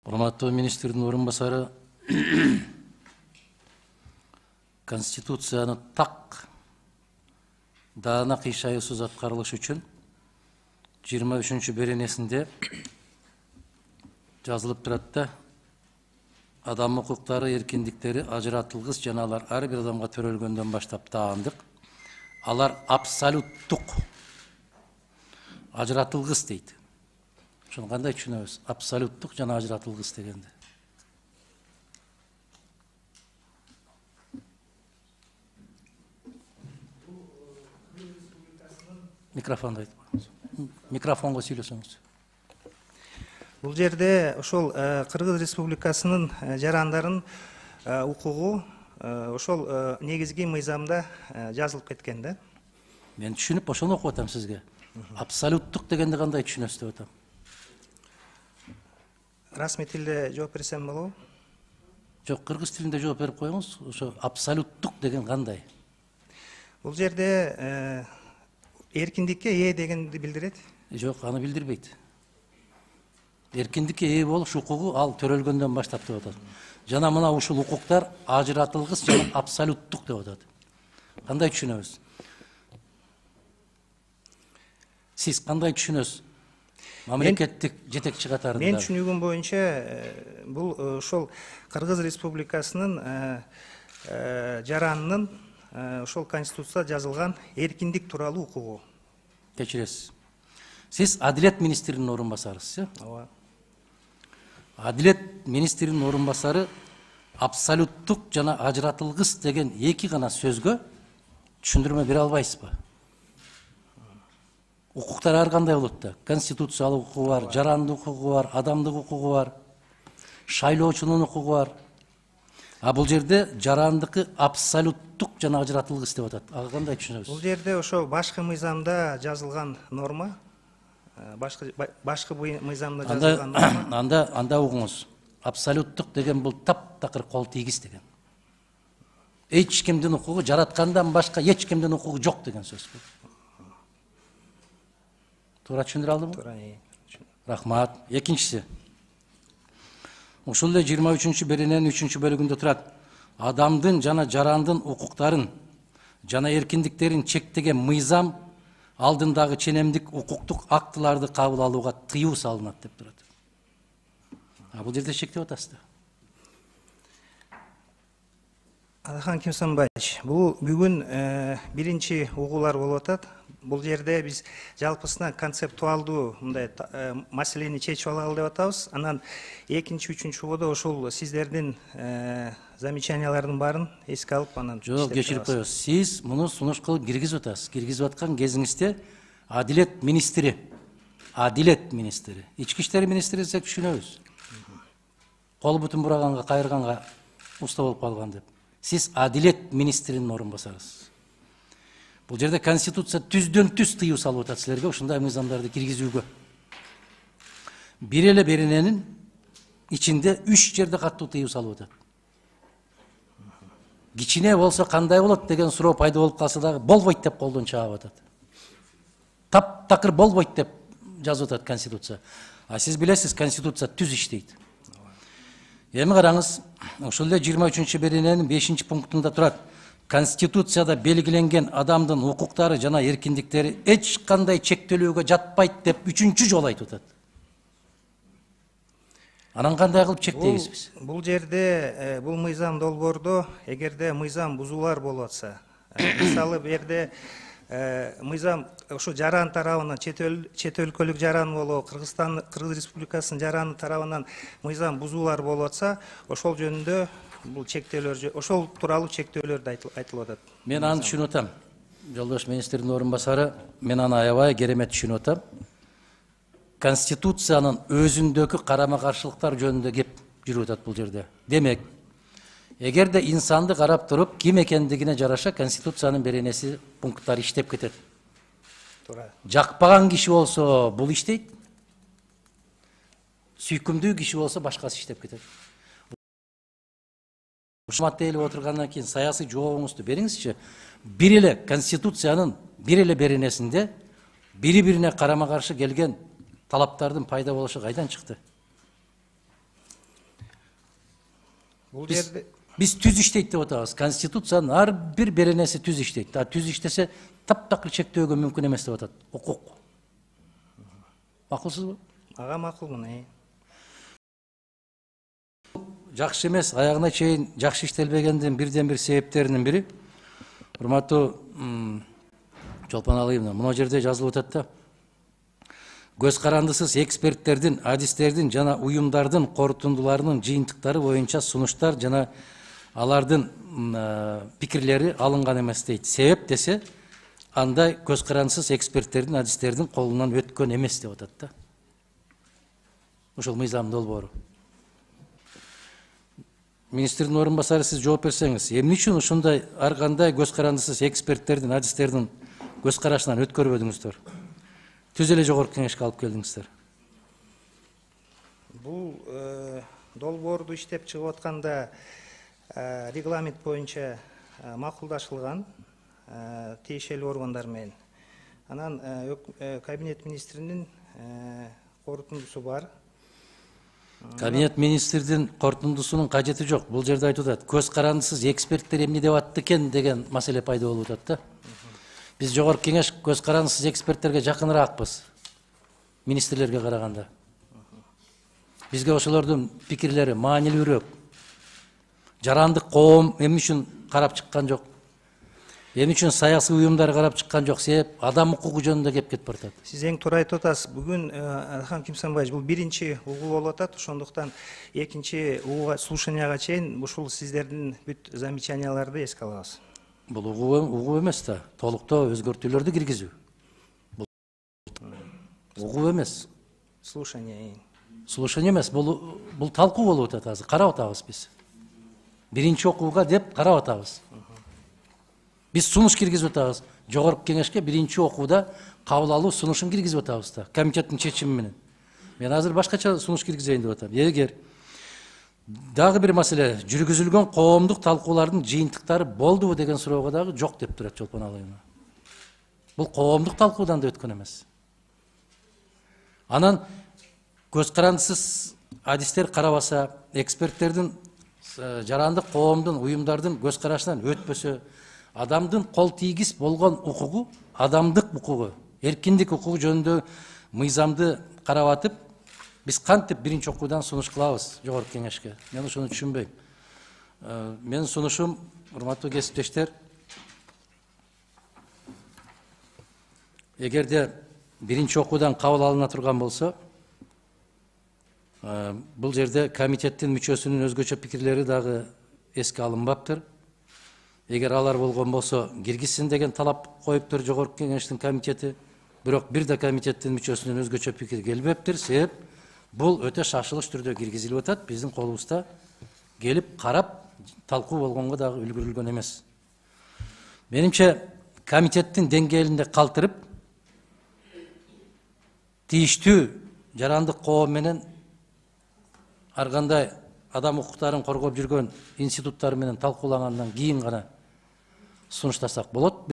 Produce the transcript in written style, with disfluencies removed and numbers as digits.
Урматтуу министрдин орун басары Конституцияны так даана кыйшайуусуз аткарылыш үчүн 23-беренесинде жазылып турат да, адам укуктары, эркиндиктери ажыратылгыс жана алар ар бир адамга төрөлгөндөн баштап таандык. Алар абсолюттук ажыратылгыс дейт. Ошону кандай түшүнөбүз? Абсолюттук жана ажыратылгыс дегенде. Микрофонду айтып коюңуз. Микрофонго сүйлөсөңүз. Бул жерде ошол Кыргыз Республикасынын жарандарын укугу ошол негизги мыйзамда жазылып кеткен да. Мен түшүнүп ошону окуп атам сизге. Абсолюттук дегенди кандай түшүнөсүз деп атам. Расмий тилде жооп берсем болобу? Жок, кыргыз тилинде жооп берип коюңуз. Ошо абсолюттук деген кандай? Бул жерде эркиндикке ээ дегенди билдирет. Жок, аны билдирбейт. Эркиндикке ээ болуш укугу ал төрөлгөндөн баштап деп атат. Жана мына ушул укуктар ажыратылгыс жана абсолюттук деп атат. Кандай түшүнөбүз? Сиз кандай түшүнөсүз? Мамлекеттик жетекчи катарында. Мен түшүнүгүм боюнча бул ошол Кыргыз Республикасынын жаранынын ошол конституцияда жазылган эркиндик тууралуу укугу. Кечиресиз. Сиз Адилет министринин орун басарысыз, Ооба. Адилет министринин орун басары абсолюттук жана ажыратылгыс деген эки гана сөзгө түшүндүрмө бере албайсызбы? Укуктар ар кандай болот да? Конституциялык укугу бар, жарандык укугу бар, адамдык укугу бар, шайлоочунун укугу бар. А бул жерде жарандыкы абсолюттук жана ажыратылгыс деп атат. Ага кандай түшүнөбүз? Бул жерде ошо башкы мыйзамда жазылган норма, башкы мыйзамда жазылган норма. Анда угуңуз. Абсолюттук деген бул таптакыр кол тийгиз деген. Эч кимдин укугу жараткандан башка эч кимдин укугу жок деген сөз. Туура түшүндүрө алдымбы? Туура. Рахмат. Экинчиси. Ушул эле 23-берененин 3-бөлүгүндө турат. Адамдын жана жарандын укуктарын жана эркиндиктерин чектеген мыйзам алдындагы ченемдик укуктук актыларды кабыл алууга тыюу салынат деп турат. Бул жерде чектеп атасыз да. Алахан Кемсанбаевич, бул бүгүн биринчи угуулар болуп атат. Бул жерде биз жалпысына концептуалдуу мындай маселени чечип алалы деп атабыз. Анан экинчи, үчүнчү угууда ошол сиздердин замечаниялардын баарын эске алып анан жок, кечирип коебуз. Сиз муну сунуш кылып киргизип атасыз. Киргизип аткан кезиңизде Адилет министри, ички иштер министри десек түшүнөбүз. Кол бутун бураганга, кайырганга уста болуп калган деп. Сиз Адилет министринин орун басарысыз. Бул жерде Конституция түздөн түз тыюу салып атат силерге ушундай мыйзамдарды киргизүүгө. Бир эле берененин ичинде 3 жерде каттуу тыюу салып атат. Кичине болсо кандай болот деген суроо пайда болуп калса дагы болбойт деп колдон чаап атат. Таптакыр болбойт деп жазып атат Конституция. А сиз билесиз, Конституция түз иштейт. Эми караңыз, ошол эле 23-берененин 5-пунктунда турат. Конституцияда белгиленген адамдын укуктары жана эркиндиктери эч кандай чектелүүгө жатпайт деп 3-чү жолу айтып атат. Анан кандай кылып чектейбиз биз? Бул жерде бул мыйзам долбоордо эгерде мыйзам бузуулар болуп атса, мисалы бу жерде мыйзам ошо жаран тарабынан чет өлкөлүк жаран болобу, Кыргыз Республикасынын жараны тарабынан мыйзам бузуулар болуп атса, ошол жөнүндө бул чектөөлөр, ошол тууралуу чектөөлөр айтылып атат. Мен аны түшүнүп атам. Жолдош министрдин орун басары, мен аны аябай керемет түшүнүп атам. Конституциянын өзүндөгү карама каршылыктар жөнүндө кеп жүрүп атат бул жерде. Демек, эгерде инсанды карап туруп, ким экендигине жараша Конституциянын беренеси пункттары иштеп кетет. Туура. Жакпаган киши болсо бул иштейт. Сүйкүмдүү киши болсо башкасы иштеп кетет. Ушматта эле отургандан кийин саясий жообуңузду бериңизчи. Бир эле Конституциянын бир эле беренесинде бири-бирине карама каршы келген талаптардын пайда болушу кайдан чыкты? Бул жерде Биз түз иштейт деп атабыз. Конституциянын ар бир беренеси түз иштейт. А түз иштесе таптакыр чектөөгө мүмкүн эмес деп атат. Укук. Макулсузбу? ага макулмун. Жакшы эмес, аягына чейин жакшы иштелбегендин бирден бир себептеринин бири, урматтуу Чолпон Алыевна, мына жерде жазылып атат да. Көз карандысыз эксперттердин, адистердин жана уюмдардын корутундуларынын жыйынтыктары боюнча сунуштар жана алардын пикирлери алынган эмес дейт. Себеп десе, андай көз карандысыз эксперттердин, адистердин колунан өткөн эмес деп атат да. Ушул мыйзам долбоору. Министрдин орун басары, сиз жооп берсеңиз, эмне үчүн ушундай ар кандай көз карандысыз эксперттердин, адистердин көз карашынан өткөрбөдүңүздөр? Түз эле жогорку кеңешке алып келдиңиздер. Бул долбоорду иштеп чыгып атканда регламент боюнча макулдашылган тиешелүү органдар менен. Анан кабинет министринин корутундусу бар. Кабинет министрдин корутундусунун кажети жок. Бул жерде айтып атат, көз карандысыз эксперттер эмне деп атты экен деген маселе пайда болуп атат да. Биз жогорку кеңеш көз карандысыз эксперттерге жакыныраакпыз, министрлерге караганда. Бизге ошолордун пикирлери маанилүүрөөк. Жарандык коом эмне үчүн карап чыккан жок? Эмне үчүн саясий уюмдар карап чыккан жок? Себеп адам укугу жөнүндө кеп кетип баратат. Сиз эң туура айтып атасыз. Бүгүн Алхан Кимсанбаевич, бул биринчи угуу болуп атат. Ошондуктан экинчи угууга, слушанияга чейин ушул сиздердин бүт замечанияларды эске алабыз. Бул угуу эмес да, толуктоо өзгөртүүлөрдү киргизүү. Бул угуу эмес. Слушание. Слушание эмес, бул талкуу болуп атат азыр. Карап атабыз биз. Биринчи окууга деп карап атабыз. Биз сунуш киргизип атабыз. Жогорку кеңешке биринчи окууда кабыл алуу сунушун киргизип атабыз да, комитеттин чечими менен. Мен азыр башкача сунуш киргизейин деп атам. Эгер дагы бир маселе, жүргүзүлгөн коомдук талкуулардын жыйынтыктары болдубу деген суроого дагы жок деп турат Чолпон Алыевна. Бул коомдук талкуудан да өткөн эмес. Анан көз карандысыз адистер карабаса, эксперттердин, жарандык коомдун, уюмдардын көз карашынан өтпөсө, адамдын кол тийгиз болгон укугу, адамдык укугу, эркиндик укугу жөнүндө мыйзамды карап атып, биз кантип биринчи окуудан сунуш кылабыз жогорку кеңешке? Мен ошону түшүнбөйм. Менин сунушум, урматтуу кесиптештер, эгерде биринчи окуудан кабыл алына турган болсо, бул жерде комитеттин мүчөсүнүн өзгөчө пикирлери дагы эске алынбаптыр. Эгер алар болгон болсо, киргизсин деген талап коюптур жогорку кеңештин комитети, бирок бир да комитеттин мүчөсүнүн өзгөчө пикири келбептир. Себеп бул өтө шашылыш түрдө киргизилип атат. Биздин колубузда келип карап талкуу болгонго дагы үлгүрүлгөн эмес. Менимче комитеттин деңгээлинде калтырып, тийиштүү жарандык коом менен ар кандай адам укуктарын коргоп жүргөн институттар менен талкуулагандан кийин гана сунуштасак болот.